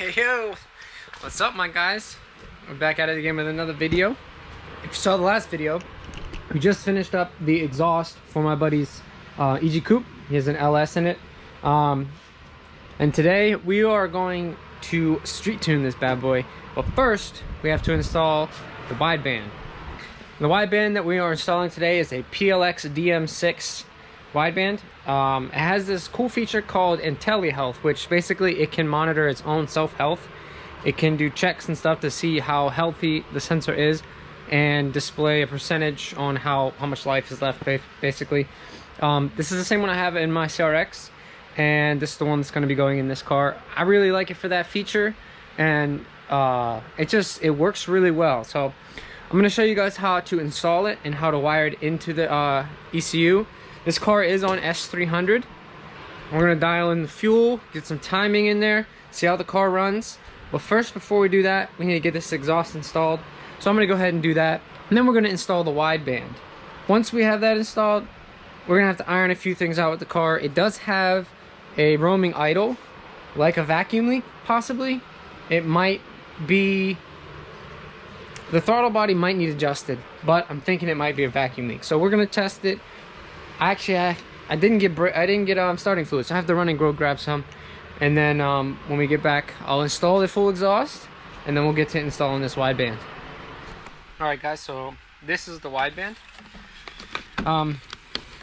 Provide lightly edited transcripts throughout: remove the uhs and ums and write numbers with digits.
Hey yo, what's up my guys? We're back at it again with another video. If you saw the last video, we just finished up the exhaust for my buddy's EG Coupe. He has an LS in it. And today we are going to street tune this bad boy. But first, we have to install the wideband. The wideband that we are installing today is a PLX DM6 wideband. It has this cool feature called IntelliHealth, which basically it can monitor its own self-health. It can do checks and stuff to see how healthy the sensor is and display a percentage on how much life is left, basically. This is the same one I have in my CRX, and this is the one that's going to be going in this car. I really like it for that feature, and it works really well. So I'm going to show you guys how to install it and how to wire it into the ECU. This car is on S300. We're gonna dial in the fuel, get some timing in there, see how the car runs. But first, before we do that, we need to get this exhaust installed. So I'm gonna go ahead and do that. And then we're gonna install the wideband. Once we have that installed, we're gonna have to iron a few things out with the car. It does have a roaming idle, like a vacuum leak, possibly. It might be, the throttle body might need adjusted, but I'm thinking it might be a vacuum leak. So we're gonna test it. Actually, I didn't get starting fluid, so I have to run and go grab some, and then when we get back, I'll install the full exhaust, and then we'll get to installing this wideband. All right, guys. So this is the wideband.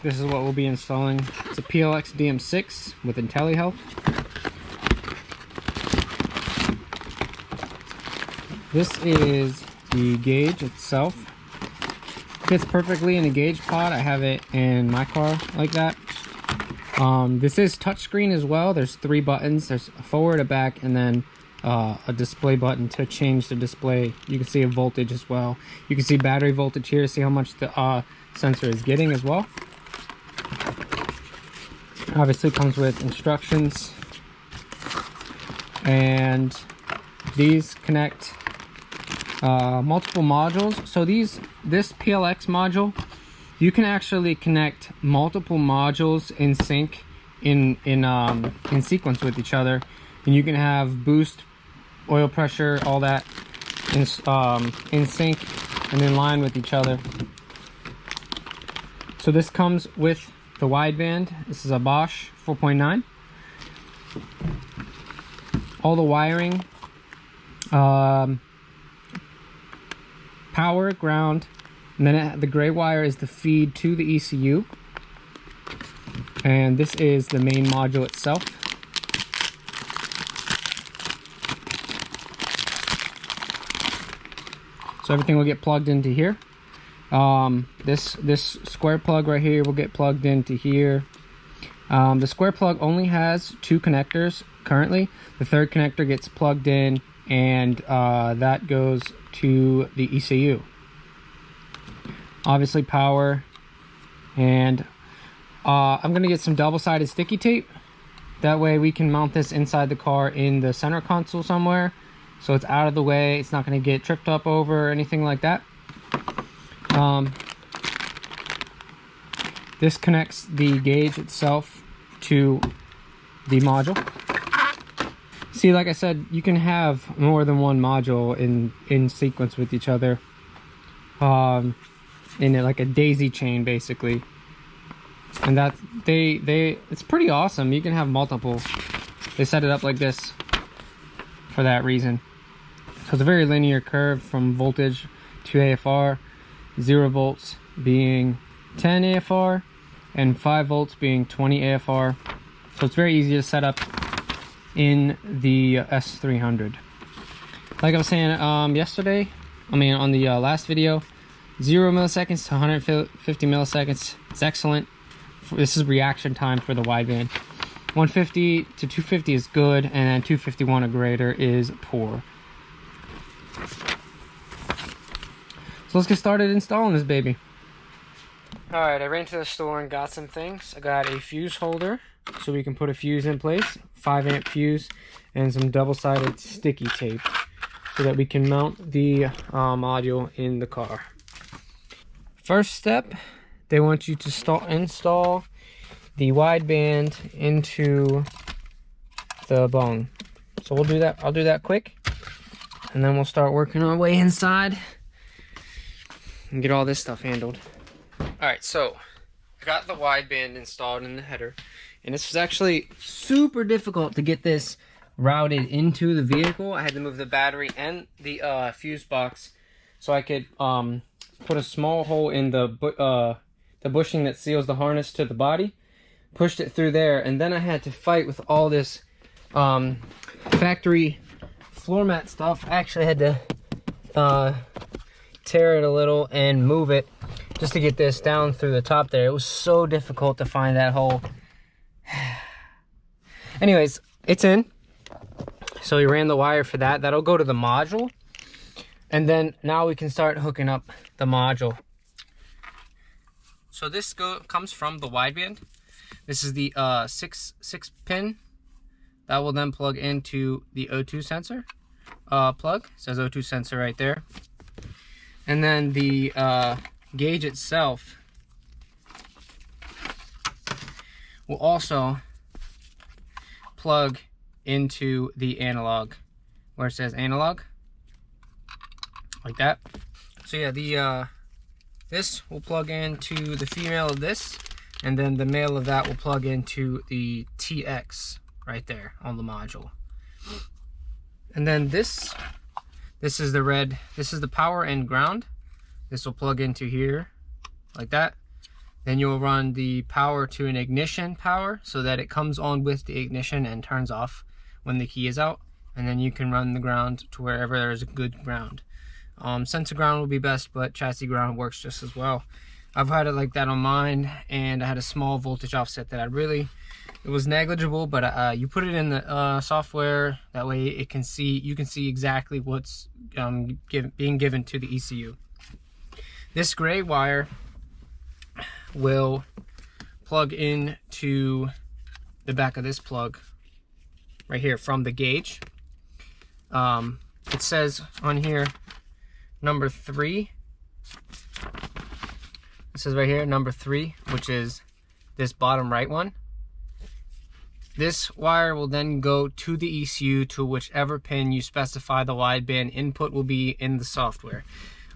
This is what we'll be installing. It's a PLX DM6 with IntelliHealth. This is the gauge itself. Fits perfectly in a gauge pod. I have it in my car like that. This is touchscreen as well. There's 3 buttons. There's a forward, a back, and then a display button to change the display. You can see a voltage as well. You can see battery voltage here to see how much the sensor is getting as well. Obviously comes with instructions, and these connect multiple modules. So this PLX module, you can actually connect multiple modules in sync, in sequence with each other, and you can have boost, oil pressure, all that in sync and in line with each other. So this comes with the wideband. This is a Bosch 4.9. All the wiring, power, ground, and then the gray wire is the feed to the ECU, and this is the main module itself. So everything will get plugged into here. This square plug right here will get plugged into here. The square plug only has 2 connectors currently. The third connector gets plugged in, and that goes to the ECU. Obviously power, and I'm gonna get some double-sided sticky tape. That way we can mount this inside the car in the center console somewhere, so it's out of the way. It's not gonna get tripped up over or anything like that. This connects the gauge itself to the module. See, like I said, you can have more than one module in sequence with each other, in like a daisy chain basically, and that it's pretty awesome. You can have multiple. They set it up like this for that reason. So it's a very linear curve from voltage to AFR, 0 volts being 10 AFR and 5 volts being 20 AFR. So it's very easy to set up in the S300. Like I was saying yesterday, on the last video, 0 milliseconds to 150 milliseconds. It's excellent. This is reaction time for the wideband. 150 to 250 is good, and then 251 or greater is poor. So let's get started installing this baby. Alright, I ran to the store and got some things. I got a fuse holder, so we can put a fuse in place, 5-amp fuse, and some double-sided sticky tape, so that we can mount the module in the car. First step, they want you to install the wideband into the bone. So we'll do that. I'll do that quick, and then we'll start working our way inside and get all this stuff handled. All right, so I got the wideband installed in the header, and this was actually super difficult to get this routed into the vehicle. I had to move the battery and the fuse box so I could put a small hole in the bushing that seals the harness to the body, pushed it through there, and then I had to fight with all this factory floor mat stuff. I actually had to tear it a little and move it just to get this down through the top there. It was so difficult to find that hole. Anyways, it's in. So we ran the wire for that. That'll go to the module. And then now we can start hooking up the module. So this comes from the wideband. This is the 6 pin. That will then plug into the O2 sensor plug. It says O2 sensor right there. And then the gauge itself will also plug into the analog, where it says analog, like that. So yeah, the this will plug into the female of this, and then the male of that will plug into the TX right there on the module. And then this is the red, this is the power and ground. This will plug into here like that. Then you'll run the power to an ignition power so that it comes on with the ignition and turns off when the key is out. And then you can run the ground to wherever there's a good ground. Sensor ground will be best, but chassis ground works just as well. I've had it like that on mine, and I had a small voltage offset that it was negligible, but you put it in the software, that way you can see exactly what's being given to the ECU. This gray wire will plug into the back of this plug right here from the gauge. It says on here number 3. It says right here number 3, which is this bottom right one. This wire will then go to the ECU to whichever pin you specify the wideband input will be in the software.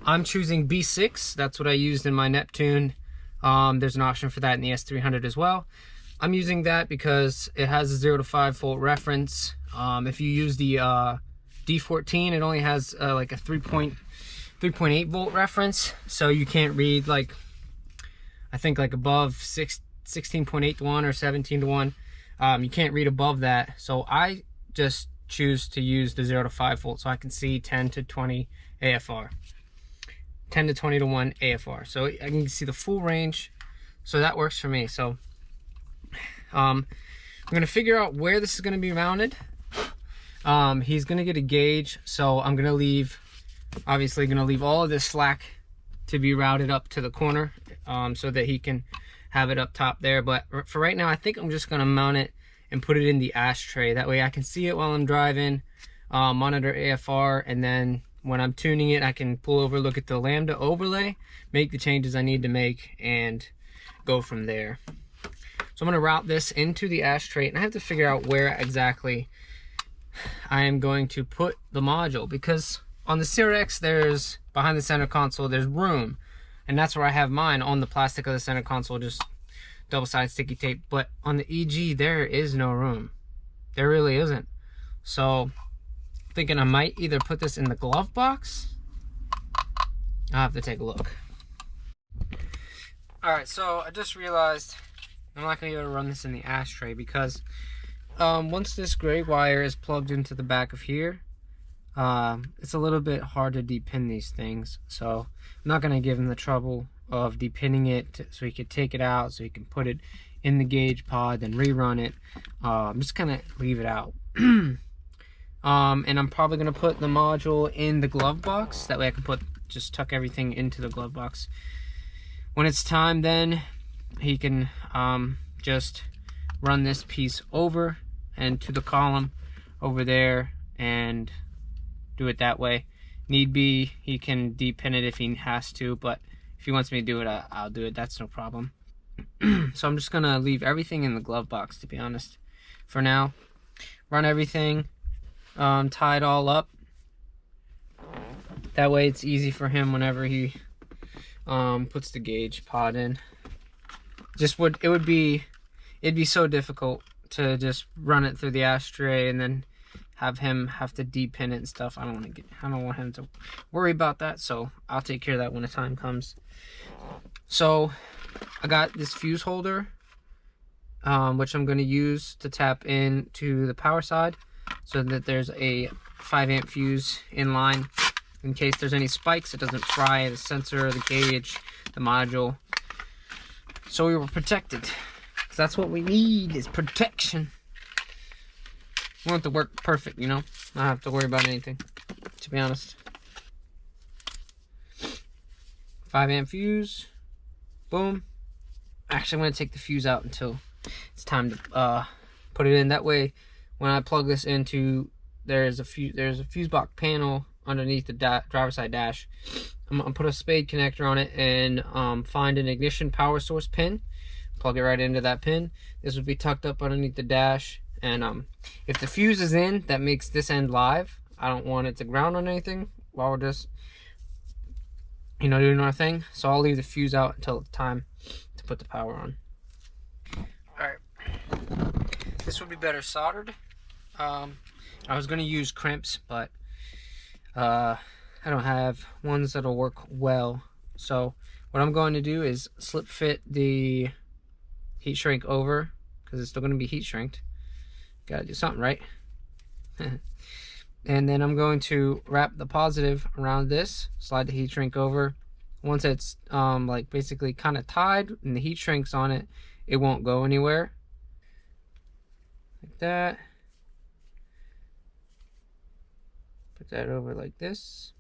I'm choosing B6. That's what I used in my Neptune. There's an option for that in the S300 as well. I'm using that because it has a 0 to 5 volt reference. If you use the D14, it only has like a 3.8 volt reference, so you can't read, like, I think like above 16.8 to 1 or 17 to 1. You can't read above that, so I just choose to use the 0 to 5 volt so I can see 10 to 20 AFR. 10 to 20 to 1 AFR, so I can see the full range, so that works for me. So I'm gonna figure out where this is gonna be mounted. He's gonna get a gauge, so I'm gonna leave, obviously gonna leave all of this slack to be routed up to the corner, so that he can have it up top there. But for right now, I think I'm just gonna mount it and put it in the ashtray. That way I can see it while I'm driving, monitor AFR, and then when I'm tuning it, I can pull over, look at the Lambda overlay, make the changes I need to make, and go from there. So I'm gonna route this into the ashtray, and I have to figure out where exactly I am going to put the module, because on the CRX, there's, behind the center console, there's room, and that's where I have mine, on the plastic of the center console, just double-sided sticky tape. But on the EG, there is no room. There really isn't. So thinking I might either put this in the glove box. I'll have to take a look. Alright, so I just realized I'm not going to be able to run this in the ashtray, because once this gray wire is plugged into the back of here, it's a little bit hard to depin these things. So I'm not going to give him the trouble of depinning it so he could take it out, so he can put it in the gauge pod, then rerun it. I'm just going to leave it out. And I'm probably going to put the module in the glove box. That way I can just tuck everything into the glove box. When it's time, then he can just run this piece over and to the column over there and do it that way. Need be, he can depin it if he has to, but if he wants me to do it, I'll do it. That's no problem. So I'm just going to leave everything in the glove box, to be honest, for now. Run everything, tie it all up. That way it's easy for him whenever he puts the gauge pod in. It'd be so difficult to just run it through the ashtray and then have him have to depin it and stuff. I don't want him to worry about that, so I'll take care of that when the time comes. So I got this fuse holder, which I'm going to use to tap into the power side, so that there's a 5-amp fuse in line in case there's any spikes. It doesn't fry the sensor, the gauge, the module. So we were protected, because that's what we need, is protection. We want it to work perfect, you know, not have to worry about anything, to be honest. 5-amp fuse, boom. Actually, I'm going to take the fuse out until it's time to put it in. That way, when I plug this into, there's a fuse box panel underneath the driver's side dash. I'm gonna put a spade connector on it and find an ignition power source pin. Plug it right into that pin. This would be tucked up underneath the dash. And if the fuse is in, that makes this end live. I don't want it to ground on anything while we're just, you know, doing our thing. So I'll leave the fuse out until it's time to put the power on. Alright. This would be better soldered. I was going to use crimps, but I don't have ones that'll work well. So what I'm going to do is slip fit the heat shrink over, because it's still going to be heat shrinked. Gotta do something, right? And then I'm going to wrap the positive around this, slide the heat shrink over. Once it's like basically kind of tied and the heat shrink's on it, it won't go anywhere. Like that. Put that over like this.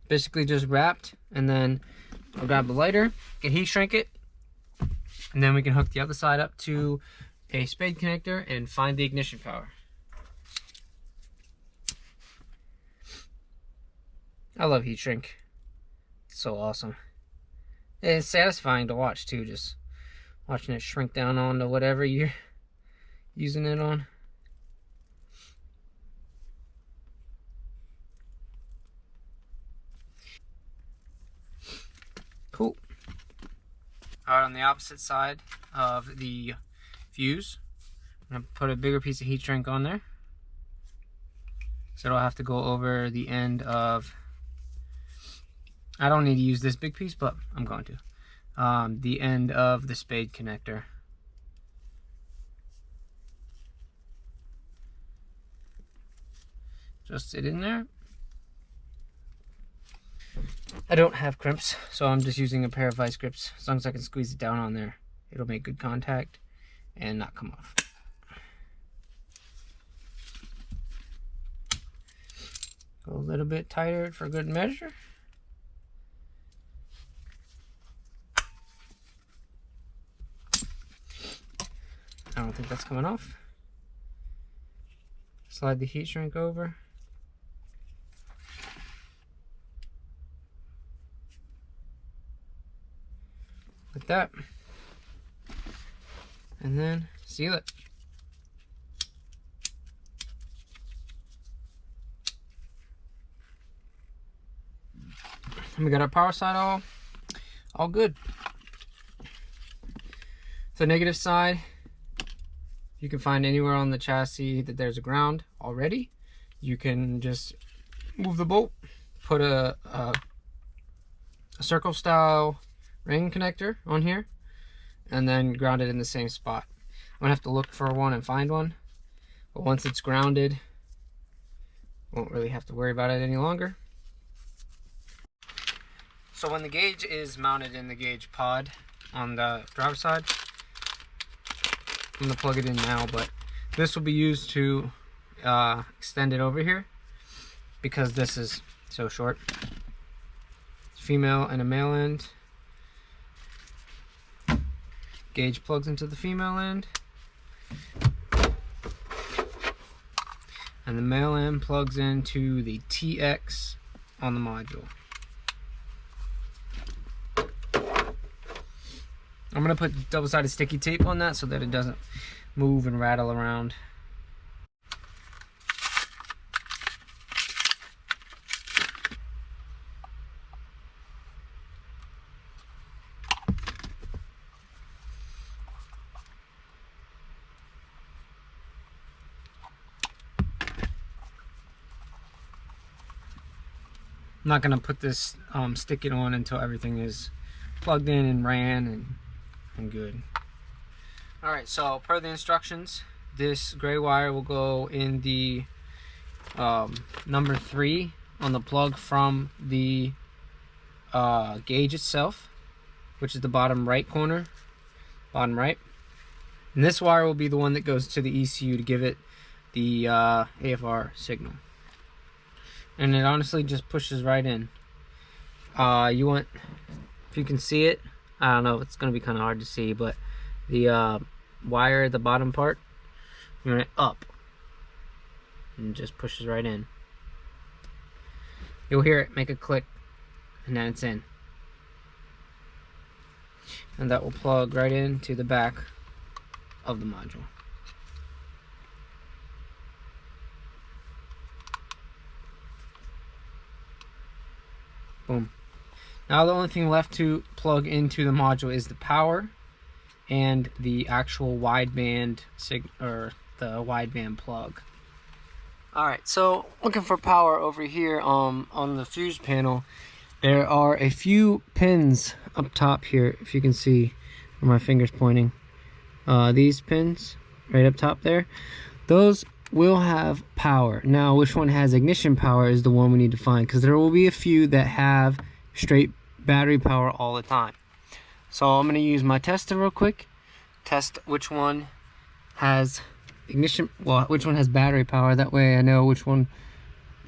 Basically just wrapped, and then I'll grab the lighter, get heat shrink it, and then we can hook the other side up to a spade connector and find the ignition power. I love heat shrink. It's so awesome. And it's satisfying to watch too, just watching it shrink down onto whatever you're using it on. Cool. Alright, on the opposite side of the fuse, I'm going to put a bigger piece of heat shrink on there. So it'll have to go over the end of, I don't need to use this big piece, but I'm going to. The end of the spade connector. Just sit in there. I don't have crimps, so I'm just using a pair of vice grips. As long as I can squeeze it down on there, it'll make good contact and not come off. Go a little bit tighter for good measure. I don't think that's coming off. Slide the heat shrink over. Like that. And then seal it. And we got our power side all good. The negative side, you can find anywhere on the chassis that there's a ground already. You can just move the bolt, put a circle style ring connector on here, and then ground it in the same spot. I'm gonna have to look for one and find one, but once it's grounded, won't really have to worry about it any longer. So when the gauge is mounted in the gauge pod on the driver's side, I'm gonna plug it in now, but this will be used to extend it over here because this is so short. It's female and a male end. Gauge plugs into the female end, and the male end plugs into the TX on the module. I'm gonna put double-sided sticky tape on that so that it doesn't move and rattle around. I'm not gonna put this stick it on until everything is plugged in and ran and good. All right, so per the instructions, this gray wire will go in the number 3 on the plug from the gauge itself, which is the bottom right corner, bottom right. And this wire will be the one that goes to the ECU to give it the AFR signal. And it honestly just pushes right in. You want, if you can see it, I don't know, it's gonna be kind of hard to see, but the wire at the bottom part, you want it up, and it just pushes right in. You'll hear it make a click, and then it's in. And that will plug right into the back of the module. Boom. Now the only thing left to plug into the module is the power and the actual wideband or the wideband plug. Alright, so looking for power over here on the fuse panel. There are a few pins up top here, if you can see where my finger's pointing. These pins right up top there, those will have power. Now which one has ignition power is the one we need to find, because there will be a few that have straight battery power all the time. So I'm going to use my tester real quick, test which one has ignition, well, which one has battery power. That way I know which one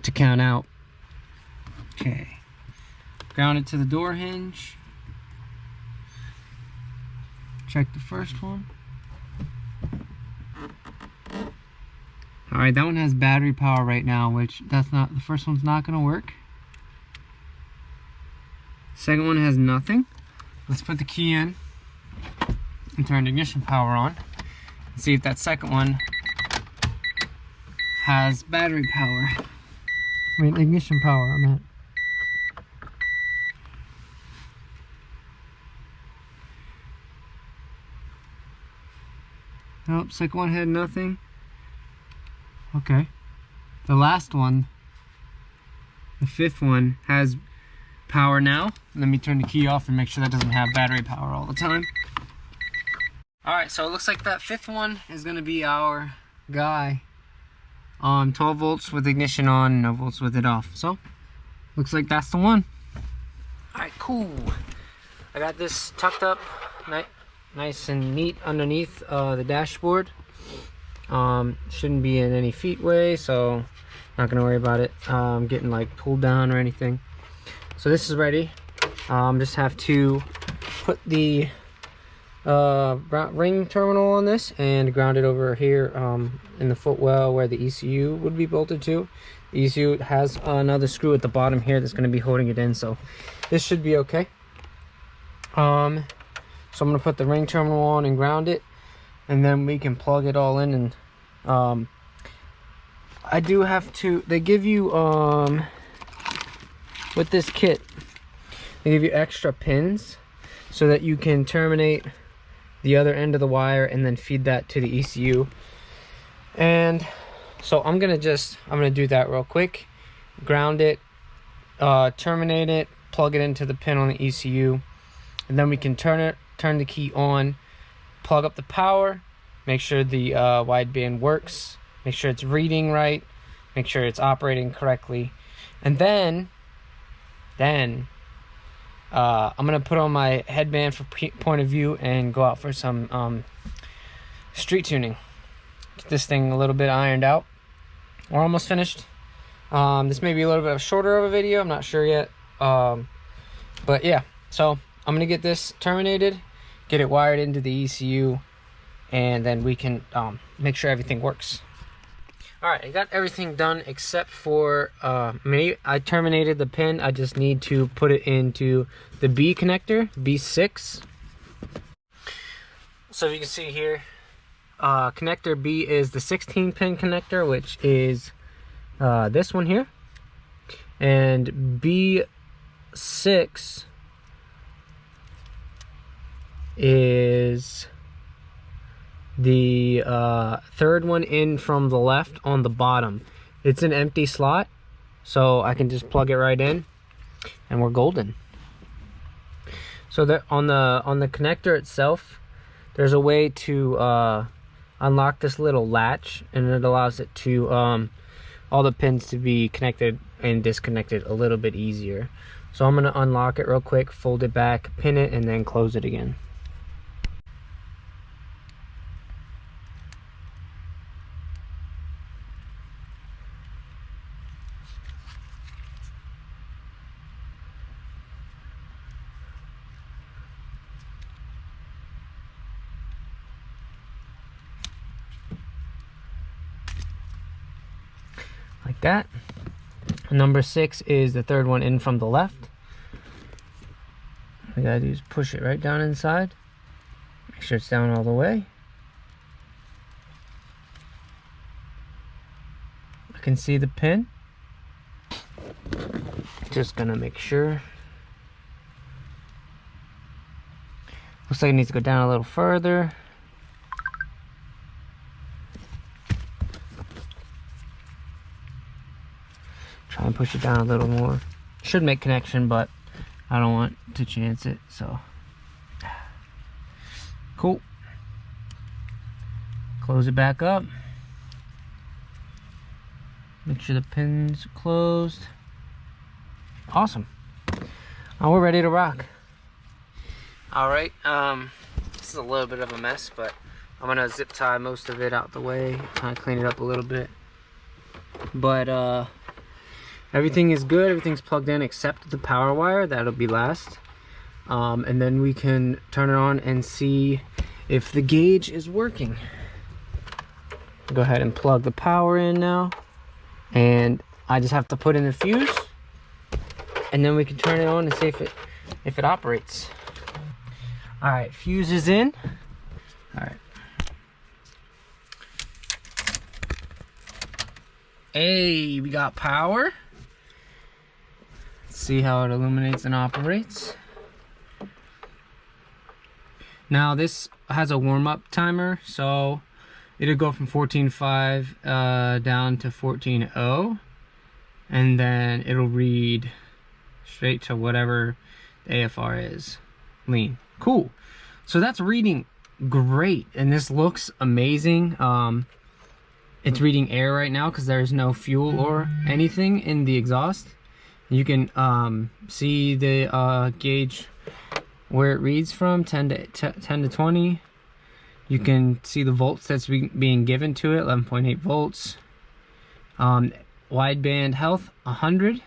to count out. Okay, ground it to the door hinge. Check the first one. Alright, that one has battery power right now, which that's not, the first one's not gonna work. Second one has nothing. Let's put the key in and turn the ignition power on and see if that second one has battery power. I mean ignition power, I meant. Nope, second one had nothing. Okay. The last one, the fifth one, has power now. Let me turn the key off and make sure that doesn't have battery power all the time. Alright, so it looks like that fifth one is going to be our guy. 12 volts with ignition on, no volts with it off. So, looks like that's the one. Alright, cool. I got this tucked up nice and neat underneath the dashboard. Shouldn't be in any feet way, so not gonna worry about it getting like pulled down or anything. So this is ready. Just have to put the ring terminal on this and ground it over here in the footwell where the ECU would be bolted to. The ECU has another screw at the bottom here that's going to be holding it in, so this should be okay. So I'm going to put the ring terminal on and ground it, and then we can plug it all in. And I do have to, they give you with this kit, they give you extra pins so that you can terminate the other end of the wire and then feed that to the ECU. And so I'm gonna do that real quick. Ground it, terminate it, plug it into the pin on the ECU, and then we can turn the key on, plug up the power, make sure the wideband works, make sure it's reading right, make sure it's operating correctly, and then I'm gonna put on my headband for point of view and go out for some street tuning. Get this thing a little bit ironed out. We're almost finished. This may be a little bit shorter of a video, I'm not sure yet. But yeah, so I'm gonna get this terminated, get it wired into the ECU, and then we can make sure everything works. Alright, I got everything done except for I terminated the pin. I just need to put it into the B connector, B6. So if you can see here, connector B is the 16 pin connector, which is this one here, and B6 is the third one in from the left on the bottom. It's an empty slot, so I can just plug it right in and we're golden. So that on the connector itself, there's a way to unlock this little latch, and it allows it to all the pins to be connected and disconnected a little bit easier. So I'm gonna unlock it real quick, fold it back, pin it, and then close it again. Like that. Number 6 is the third one in from the left. All we gotta do is push it right down inside. Make sure it's down all the way. I can see the pin. Just gonna make sure. Looks like it needs to go down a little further. Try and push it down a little more. Should make connection, but I don't want to chance it, so. Cool. Close it back up. Make sure the pin's closed. Awesome. Now we're ready to rock. Alright, this is a little bit of a mess, but I'm gonna zip tie most of it out the way, kind of clean it up a little bit. But everything is good, everything's plugged in except the power wire, that'll be last. And then we can turn it on and see if the gauge is working. Go ahead and plug the power in now. And I just have to put in the fuse. And then we can turn it on and see if it operates. Alright, fuse is in. Alright. Hey, we got power. Let's see how it illuminates and operates. Now this has a warm-up timer, so it'll go from 14.5 down to 14.0, and then it'll read straight to whatever the AFR is. Lean. Cool. So that's reading great, and this looks amazing. It's reading air right now because there's no fuel or anything in the exhaust. You can see the gauge where it reads from, 10 to 20. You can see the volts that's being given to it, 11.8 volts. Wideband health, 100.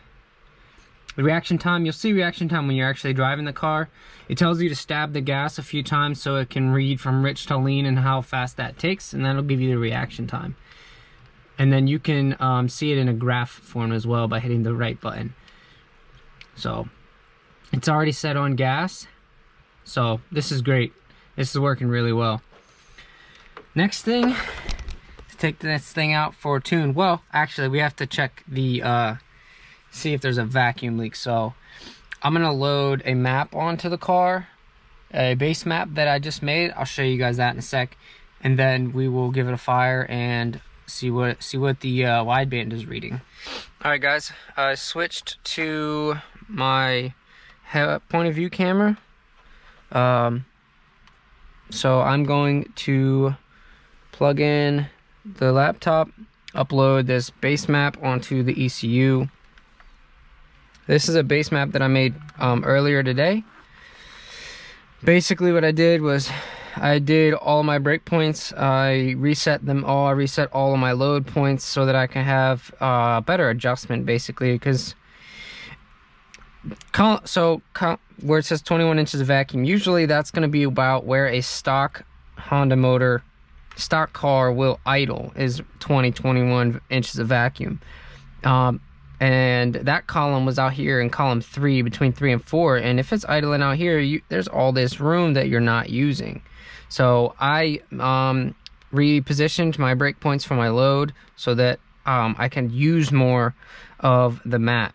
The reaction time, you'll see reaction time when you're actually driving the car. It tells you to stab the gas a few times so it can read from rich to lean and how fast that takes, and that'll give you the reaction time. And then you can see it in a graph form as well by hitting the right button. So it's already set on gas, so this is great. This is working really well. Next thing, to take this thing out for a tune. Well, actually we have to check the see if there's a vacuum leak. So I'm gonna load a map onto the car, a base map that I just made. I'll show you guys that in a sec, and then we will give it a fire and see what the wideband is reading. All right, guys, I switched to my point of view camera. So I'm going to plug in the laptop, upload this base map onto the ECU. This is a base map that I made earlier today. Basically what I did was I did all my breakpoints. I reset them all. I reset all of my load points so that I can have better adjustment, basically, because where it says 21 inches of vacuum, usually that's going to be about where a stock Honda motor, stock car will idle, is 21 inches of vacuum. And that column was out here in column 3, between 3 and 4, and if it's idling out here, there's all this room that you're not using. So I repositioned my breakpoints for my load so that I can use more of the map.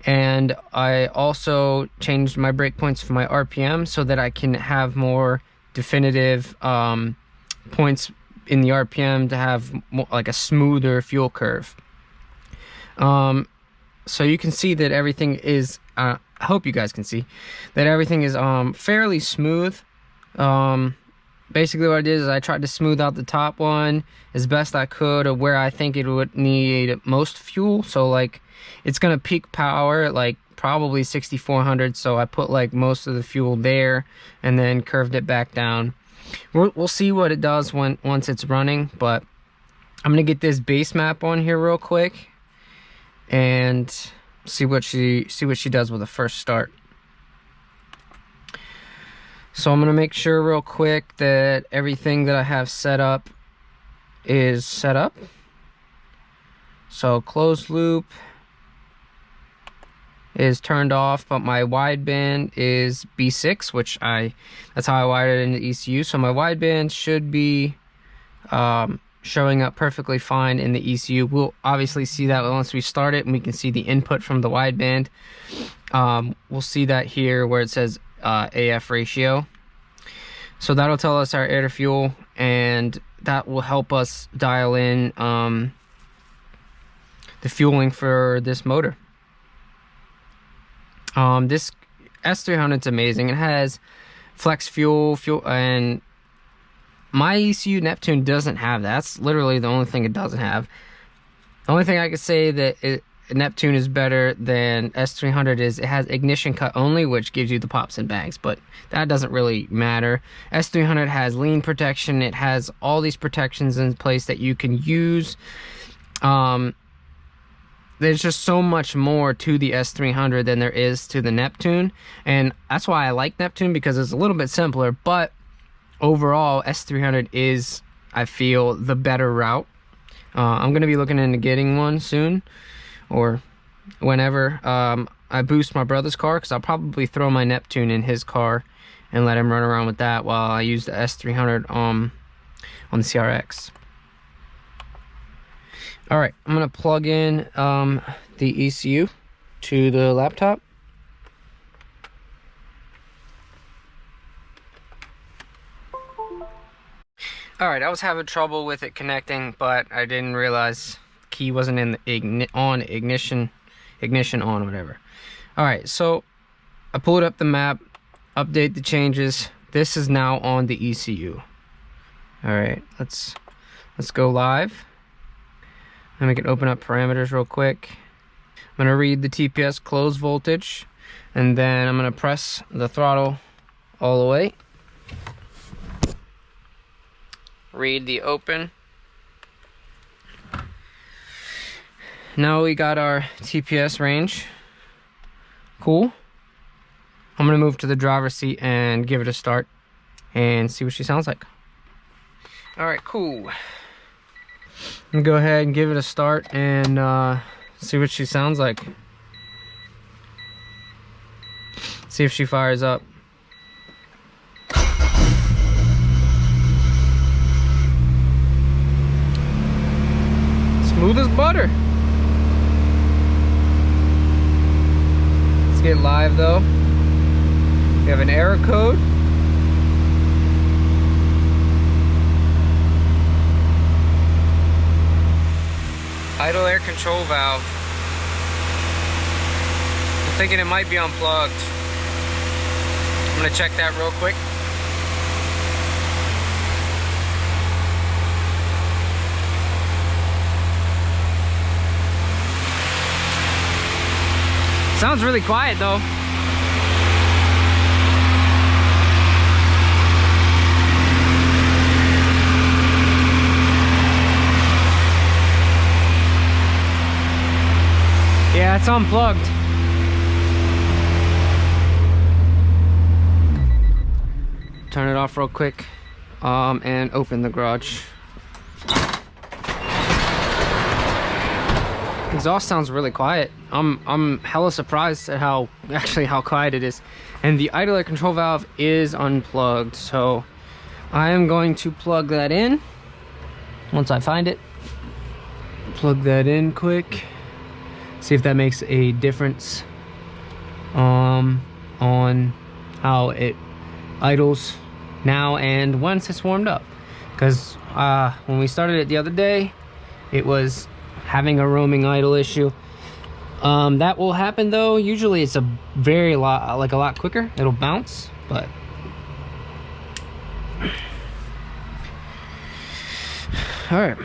And I also changed my breakpoints for my RPM so that I can have more definitive points in the RPM to have more, like a smoother fuel curve. so you can see that everything is I hope you guys can see that everything is fairly smooth. Basically what I did is I tried to smooth out the top one as best I could of where I think it would need most fuel. So like it's gonna peak power at like probably 6400, so I put like most of the fuel there and then curved it back down. We'll see what it does once it's running, but I'm gonna get this base map on here real quick and see what she does with the first start. So I'm gonna make sure real quick that everything that I have set up is set up. So closed loop is turned off, but my wideband is B6, which that's how I wired it in the ECU. So my wideband should be showing up perfectly fine in the ECU. We'll obviously see that once we start it and we can see the input from the wideband. We'll see that here where it says AF ratio. So that'll tell us our air to fuel, and that will help us dial in the fueling for this motor. This S300 is amazing. It has flex fuel, and my ECU Neptune doesn't have that. That's literally the only thing it doesn't have. The only thing I could say that Neptune is better than S300 is it has ignition cut only, which gives you the pops and bangs, but that doesn't really matter. S300 has lean protection. It has all these protections in place that you can use. There's just so much more to the S300 than there is to the Neptune, and that's why I like Neptune, because it's a little bit simpler, but overall S300 is, I feel, the better route. I'm gonna be looking into getting one soon, or whenever I boost my brother's car, because I'll probably throw my Neptune in his car and let him run around with that while I use the S300 on the CRX. All right, I'm gonna plug in the ECU to the laptop. All right, I was having trouble with it connecting, but I didn't realize the key wasn't in the ignition on, whatever. All right, so I pulled up the map, update the changes. This is now on the ECU. All right, let's go live. And we can open up parameters real quick. I'm gonna read the TPS close voltage, and then I'm gonna press the throttle all the way. Read the open. Now we got our TPS range. Cool. I'm gonna move to the driver's seat and give it a start and see what she sounds like. All right, cool. I'm gonna go ahead and give it a start and see what she sounds like. See if she fires up. Smooth as butter. Let's get live though. We have an error code. Idle air control valve. I'm thinking it might be unplugged. I'm gonna check that real quick. Sounds really quiet though. Yeah, it's unplugged. Turn it off real quick and open the garage. Exhaust sounds really quiet. I'm hella surprised at how quiet it is. And the idle air control valve is unplugged, so I am going to plug that in once I find it. Plug that in quick. See if that makes a difference on how it idles now and once it's warmed up. Because when we started it the other day, it was having a roaming idle issue. That will happen though. Usually it's a lot quicker. It'll bounce, but all right.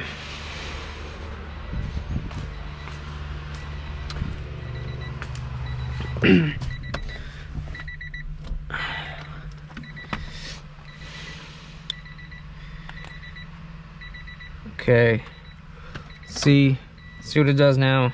Okay. See what it does now.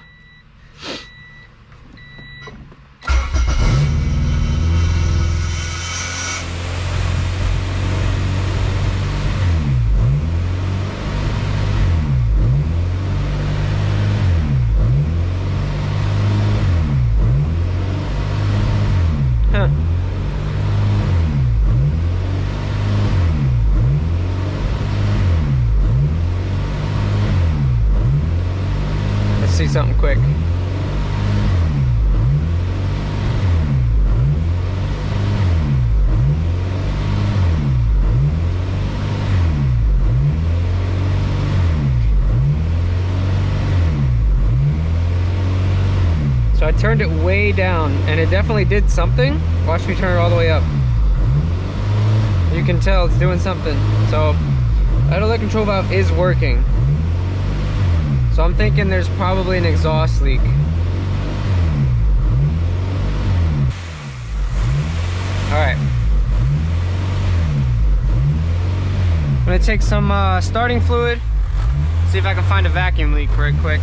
Huh. Let's see something quick. So I turned it way down and it definitely did something. Watch me turn it all the way up. You can tell it's doing something. So idle air control valve is working. So I'm thinking there's probably an exhaust leak. All right. I'm gonna take some starting fluid, see if I can find a vacuum leak right quick.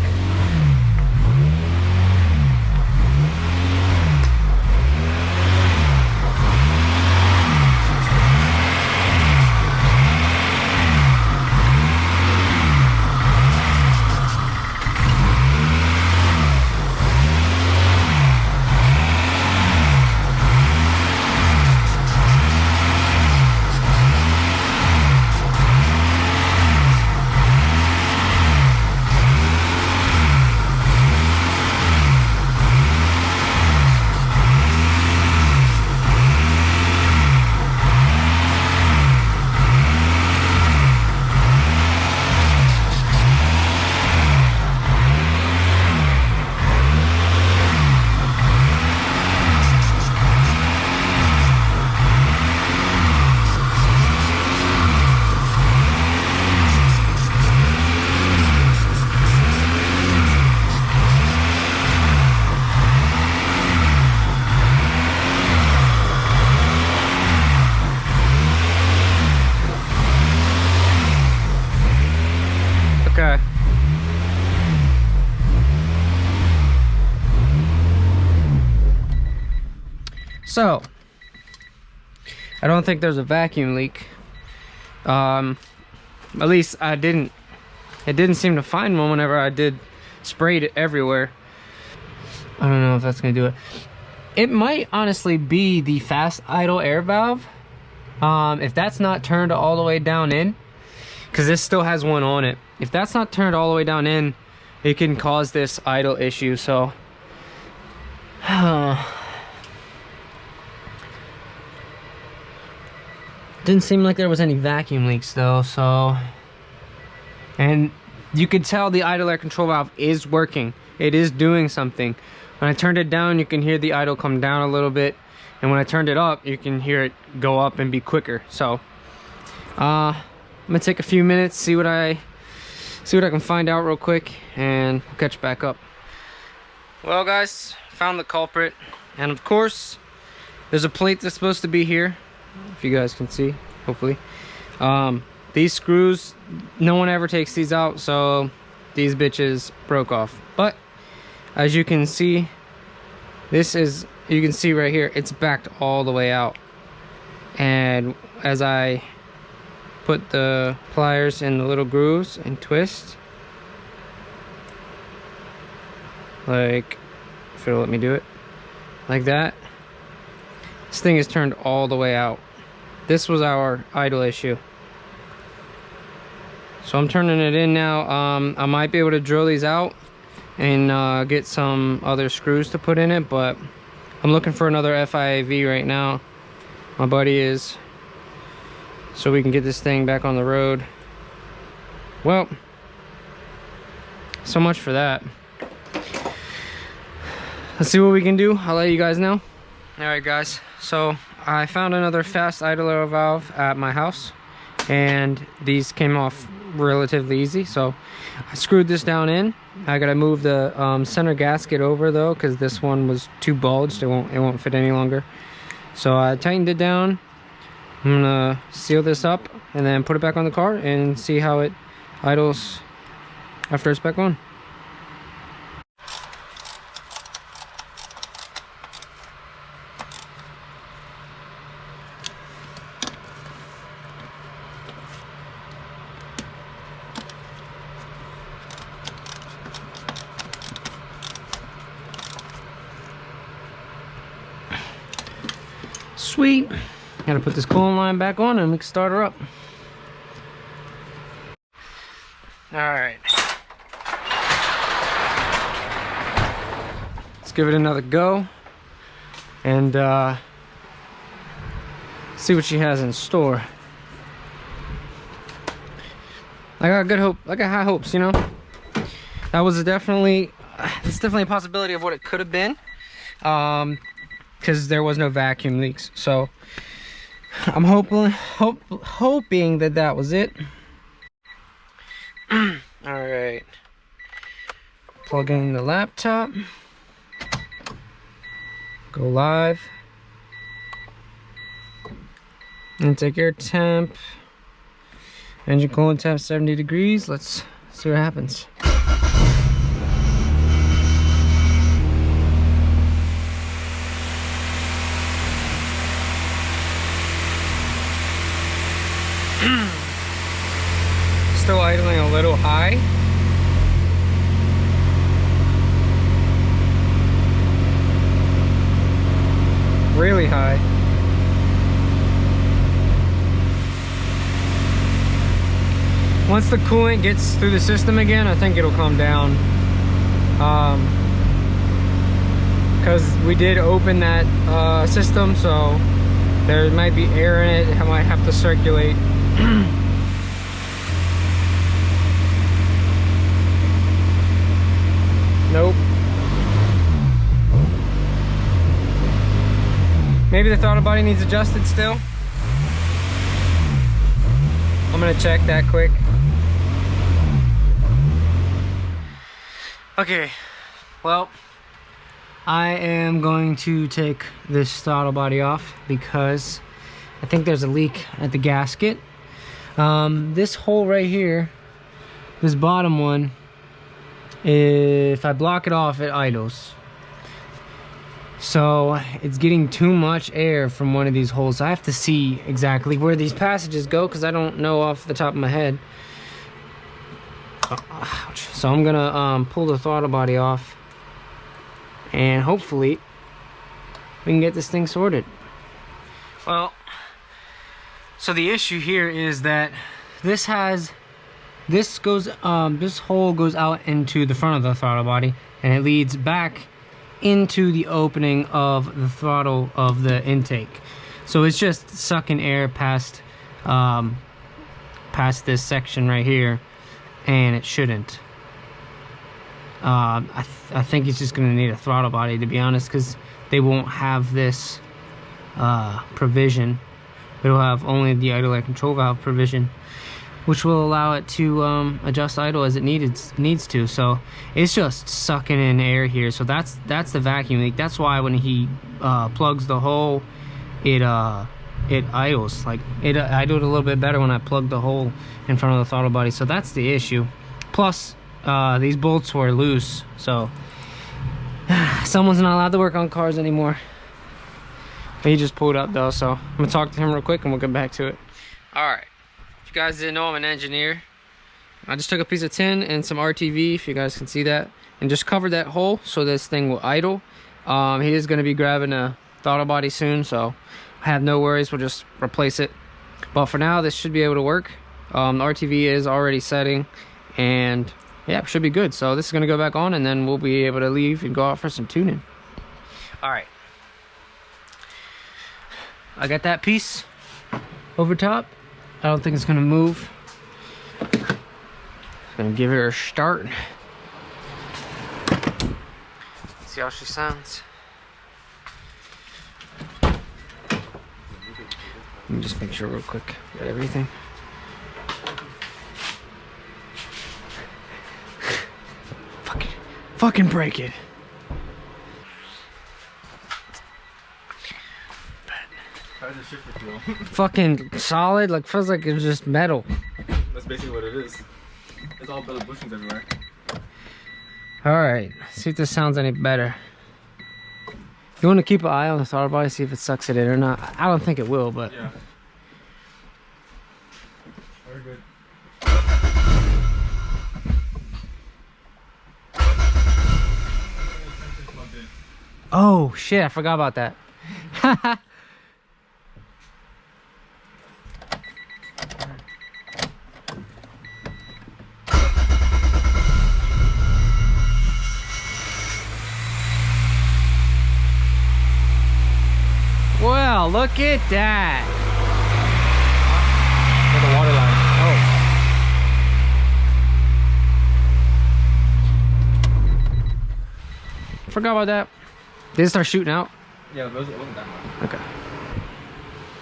Okay. So, I don't think there's a vacuum leak. At least it didn't seem to find one whenever I sprayed it everywhere. I don't know if that's gonna do it. It might honestly be the fast idle air valve. If that's not turned all the way down in, because this still has one on it. If that's not turned all the way down in, it can cause this idle issue. So didn't seem like there was any vacuum leaks though. So, and you could tell the idle air control valve is working. It is doing something. When I turned it down, you can hear the idle come down a little bit, and when I turned it up, you can hear it go up and be quicker. So I'm gonna take a few minutes, see what I can find out real quick, and we'll catch back up. Well guys, found the culprit, and of course there's a plate that's supposed to be here, if you guys can see, hopefully. These screws, no one ever takes these out, so these bitches broke off. But as you can see, you can see right here, it's backed all the way out. And as I put the pliers in the little grooves and twist, like, if it'll let me do it, like that, this thing is turned all the way out. This was our idle issue. So I'm turning it in now. I might be able to drill these out and get some other screws to put in it, but I'm looking for another FIAV right now. My buddy is, so we can get this thing back on the road. Well, so much for that. let's see what we can do. I'll let you guys know. All right, guys. So I found another fast idler valve at my house, and these came off relatively easy. So I screwed this down in. I gotta move the center gasket over though, because this one was too bulged. It won't fit any longer. So I tightened it down. I'm gonna seal this up and then put it back on the car and see how it idles after it's back on. Sweet. Gotta put this coolant line back on and we can start her up. Alright. Let's give it another go and see what she has in store. I got good hope. I got high hopes, you know. That was definitely, it's definitely a possibility of what it could have been. Because there was no vacuum leaks, so I'm hoping that that was it. All right, plug in the laptop, go live, intake air temp, engine coolant temp 70 degrees. Let's see what happens. Still idling a little high. Really high. Once the coolant gets through the system again, I think it'll calm down. Because we did open that system, so there might be air in it. I might have to circulate. Nope. Maybe the throttle body needs adjusted still. I'm gonna check that quick. Okay, well, I am going to take this throttle body off because I think there's a leak at the gasket. This hole right here, this bottom one, if I block it off, it idles. So it's getting too much air from one of these holes. I have to see exactly where these passages go because I don't know off the top of my head. Ouch. So I'm gonna pull the throttle body off and hopefully we can get this thing sorted. Well, so the issue here is that this hole goes out into the front of the throttle body and it leads back into the opening of the throttle of the intake. So it's just sucking air past this section right here, and it shouldn't. I think it's just gonna need a throttle body, to be honest, because they won't have this provision. It'll have only the idle air control valve provision, which will allow it to adjust idle as it needs to. So it's just sucking in air here. So that's the vacuum leak. That's why when he plugs the hole, it idles. Like it idled a little bit better when I plugged the hole in front of the throttle body. So that's the issue. Plus these bolts were loose, so someone's not allowed to work on cars anymore. But he just pulled up though, so I'm gonna talk to him real quick and we'll get back to it. All right. If you guys didn't know, I'm an engineer. I just took a piece of tin and some RTV, if you guys can see that, and just covered that hole so this thing will idle. He is going to be grabbing a throttle body soon, so I have no worries. We'll just replace it. But for now, this should be able to work. The RTV is already setting, and yeah, should be good. So this is going to go back on, and then we'll be able to leave and go out for some tuning. All right. I got that piece over top. I don't think it's gonna move. Gonna give it a start. See how she sounds. Let me just make sure real quick. Got everything. Fucking break it. How does the shifter feel? Fucking solid, like feels like it's just metal. That's basically what it is. It's all belly bushings everywhere. Alright, see if this sounds any better. You want to keep an eye on the throttle body, see if it sucks at it or not. I don't think it will, but... Yeah. Very good. Oh, shit, I forgot about that. Well, look at that. For the water line. Oh. Forgot about that. Did it start shooting out? Yeah, it wasn't that much. Okay.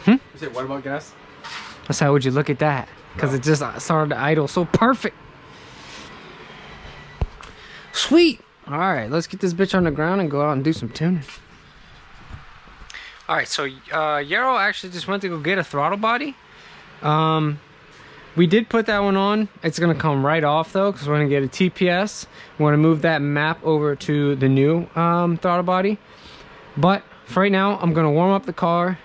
You say, what about gas? That's how would you look at that? Because it just started to idle so perfect. Sweet. All right, let's get this bitch on the ground and go out and do some tuning. All right, so Yarrow actually just went to go get a throttle body. We did put that one on. It's gonna come right off though, because we're gonna get a TPS. We want to move that map over to the new throttle body. But for right now, I'm gonna warm up the car,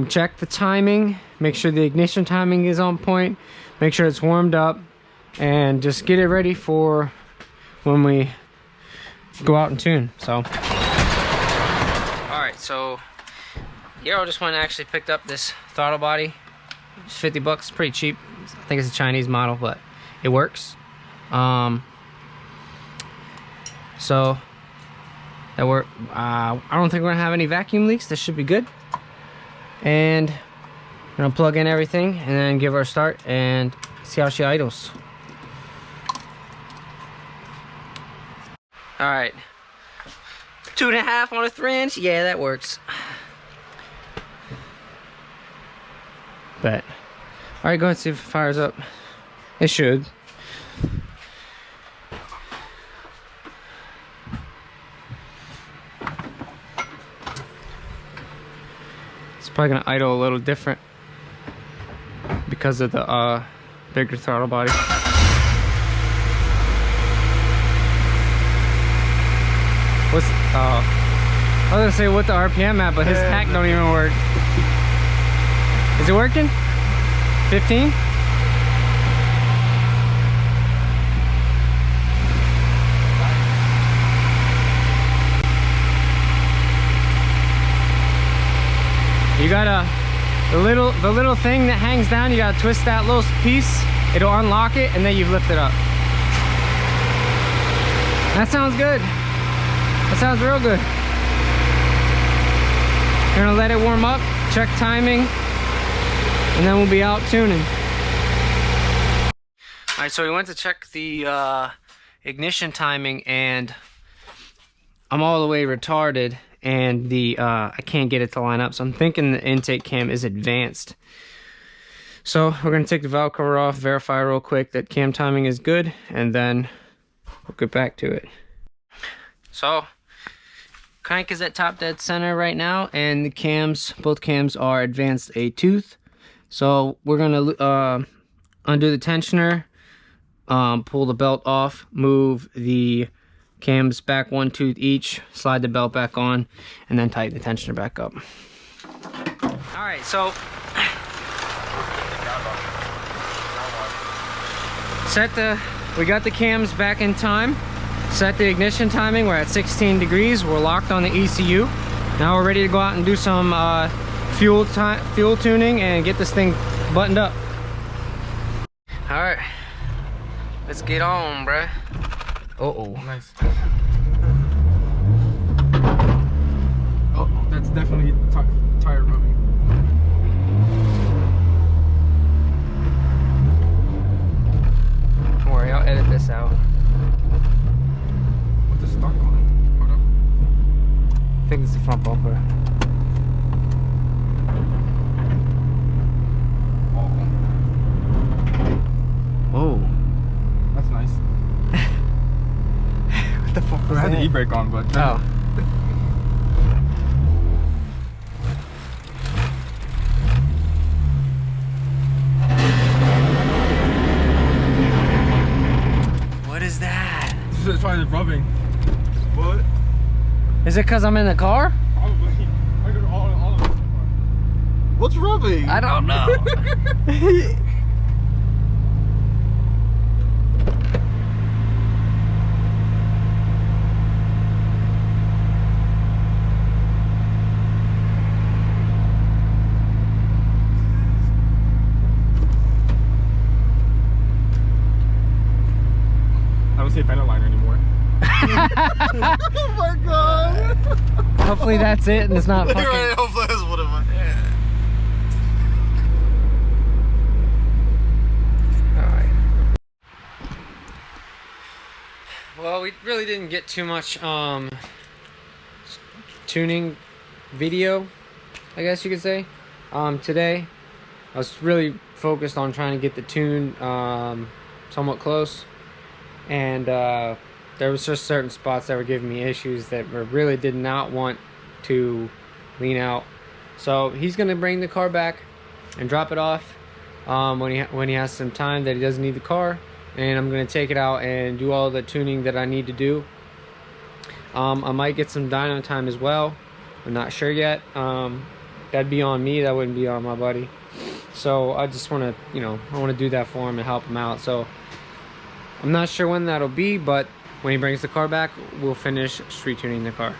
check the timing, make sure the ignition timing is on point, make sure it's warmed up, and just get it ready for when we go out and tune. So, all right, so Yarrow just went and actually picked up this throttle body. It's 50 bucks, pretty cheap. I think it's a Chinese model, but it works. So that work. I don't think we're gonna have any vacuum leaks. This should be good. And we're gonna plug in everything and then give her a start and see how she idles. All right, 2.5 on a 3-inch. Yeah, that works. Bet. All right, go ahead and see if it fires up. It should. It's probably gonna idle a little different because of the bigger throttle body. What's I was gonna say what the RPM at, but his tack don't even work. Is it working? 15? You gotta, the little thing that hangs down, you gotta twist that little piece, it'll unlock it, and then you lift it up. That sounds good. That sounds real good. You're gonna let it warm up, check timing, and then we'll be out tuning. All right, so we went to check the ignition timing, and I'm all the way retarded, and the I can't get it to line up. So I'm thinking the intake cam is advanced. So we're gonna take the valve cover off, verify real quick that cam timing is good, and then we'll get back to it. So crank is at top dead center right now, and the cams, both cams are advanced a tooth. So we're gonna undo the tensioner, pull the belt off, move the cams back 1 tooth each, slide the belt back on, and then tighten the tensioner back up. All right, so we got the cams back in time. Set the ignition timing. We're at 16 degrees. We're locked on the ECU. Now we're ready to go out and do some fuel tuning and get this thing buttoned up. All right, let's get on, bruh. Uh-oh. Nice. Oh, that's definitely tire rubbing. Don't worry, I'll edit this out. What's the stock on? Hold up. think it's the front bumper. Oh. That's nice. What the fuck was I had that? the e-brake on, but Oh. What is that? it's probably the rubbing. What? Is it because I'm in the car? Probably. I go to all of them. What's rubbing? I don't know. I don't see a fender liner anymore. Oh my god! Hopefully that's it and it's not fucking... Right, hopefully that's what it was. Alright. Well, we really didn't get too much tuning video, I guess you could say. Today I was really focused on trying to get the tune somewhat close, and there was just certain spots that were giving me issues that really did not want to lean out. So he's gonna bring the car back and drop it off when he has some time that he doesn't need the car, and I'm gonna take it out and do all the tuning that I need to do. I might get some dyno time as well. I'm not sure yet. That'd be on me. That wouldn't be on my buddy. So I just want to, you know, I want to do that for him and help him out. So I'm not sure when that'll be, but when he brings the car back, we'll finish street tuning the car.